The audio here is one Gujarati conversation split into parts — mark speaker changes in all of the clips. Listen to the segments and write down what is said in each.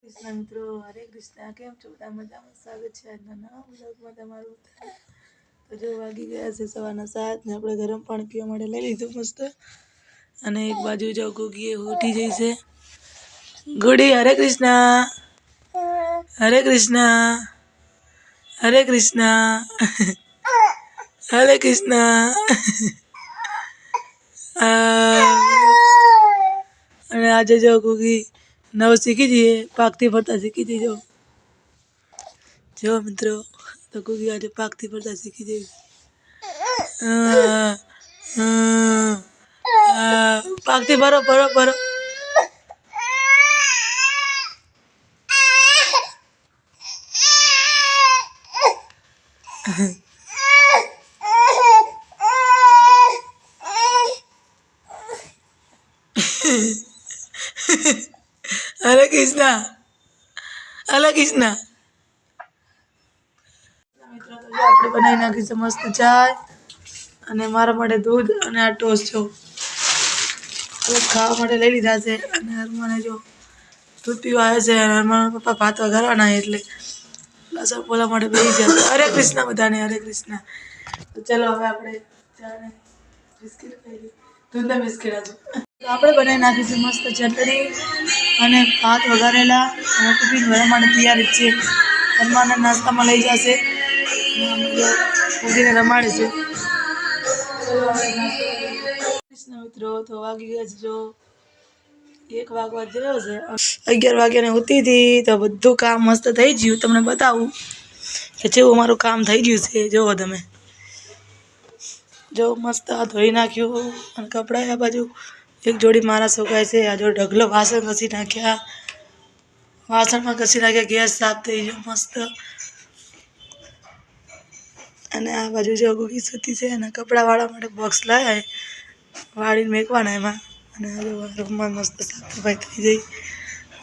Speaker 1: કૃષ્ણ મિત્રો, હરે કૃષ્ણ. કેમ છો બધા? મજામાં? સ્વાગત છે આજના નવા બ્લોગમાં તમારું. તો જો વાગી ગયા છે 7:15 ને આપણે ગરમ પાણી પીવા માટે લઈ લીધું મસ્ત. અને એક બાજુ જો ગોગીએ ઉઠી જઈ છે. ગુડી, હરે કૃષ્ણ. હરે કૃષ્ણ. હરે કૃષ્ણ. હરે કૃષ્ણ. અને આજે જો ગોગી નવ શીખી જઈએ, પાકથી ફરતા શીખી જઈ. જો મિત્રો, તો ગોગી આજે પાકથી ફરતા શીખી જઈ. પાકથી ભરો ભરો ભરો. હરે કૃષ્ણ. હરે કૃષ્ણ. મિત્રો, તો જો આપણે બનાવી નાખી છે મસ્ત ચાય અને મારા માટે દૂધ અને આ ટોસ્ટ જો ખાવા માટે લઈ લીધા છે. અને હરમાને જો દૂધ પીવા આવે છે અને હરમાના પપ્પા ભાત વઘારવાના એટલે લસણ બોલા માટે બેસી જાય. હરે કૃષ્ણ બધાને, હરે કૃષ્ણ. તો ચલો હવે આપણે ચાને બિસ્કિટ ખાઈ લઈએ. દૂધના બિસ્કિટ આજે આપણે બનાવી નાખી છે મસ્ત ચટણી અને ભાત વઘારેલા અને ટિફિન ભરવા માટે તૈયાર જ છે. હરમાને નાસ્તામાં લઈ જશે. ઉડીને રમાડે છે. કૃષ્ણ મિત્રો, તો વાગી ગયા છે જો 1 વાગવા જેવો છે. 11 વાગ્યાને ઉઠી હતી તો બધું કામ મસ્ત થઈ ગયું. તમને બતાવું કે જેવું મારું કામ થઈ ગયું છે. જોવો તમે, જો મસ્ત ધોઈ નાખ્યું અને કપડાં આ બાજુ એક જોડી મારા સુકાય છે. આ જો ઢગલો વાસણ ઘસી નાખ્યા, વાસણમાં ઘસી નાખ્યા. ગેસ સાફ થઈ ગયો મસ્ત. અને આ બાજુ જો ગોગી સૂતી છે અને કપડાં વાળવા માટે બોક્સ લાવ્યા વાળીને મેકવાના એમાં. અને આ જો રૂમમાં મસ્ત સાફ સફાઈ થઈ ગઈ,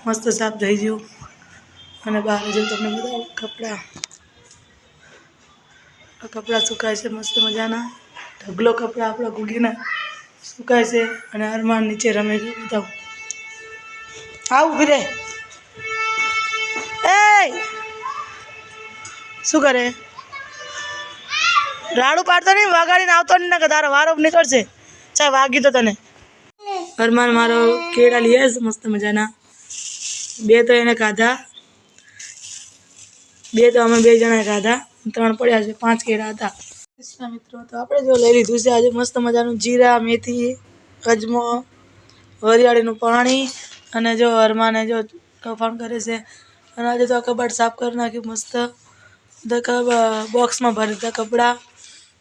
Speaker 1: મસ્ત સાફ થઈ ગયું. અને બહાર જો તમને બધા કપડાં સુકાય છે મસ્ત મજાના. ઢગલો કપડાં આપણા ગોગીના સુકાય છે. અને અરમાન નીચે રમે છે. બતાવું, આવું ઉભી રહે. એ શું કરે? રાડું પાડતો નહીં, વાગાડીને આવતો નહીં, ને તારો વારો નીકળશે. ચાલ વાગી તો તને. અરમાન મારો કેળા લઈ છે મસ્ત મજાના. 2 તો એને ખાધા, 2 તો અમે 2 જણાએ ખાધા, 3 પડ્યા છે. 5 કેળા હતા. કૃષ્ણ મિત્રો, તો આપણે જો લઈ લીધું છે આજે મસ્ત મજાનું જીરા, મેથી, અજમો, વરિયાળીનું પાણી. અને જો અરમાને જો કફાણ કરે છે. અને આજે તો કબાટ સાફ કરી નાખ્યું મસ્ત. બોક્સમાં ભરી દીધા કપડાં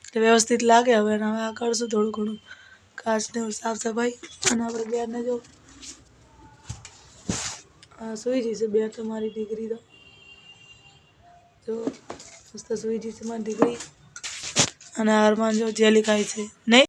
Speaker 1: એટલે વ્યવસ્થિત લાગે. હવે આ કરશું થોડું ઘણું કાચને સાફ સફાઈ. અને આપણે બેનને જો સૂઈ જઈશે. બેન તો મારી દીકરી તો જો મસ્ત સૂઈ જઈશે મારી દીકરી. અને અરમાન જો જેલી ખાય છે નહીં.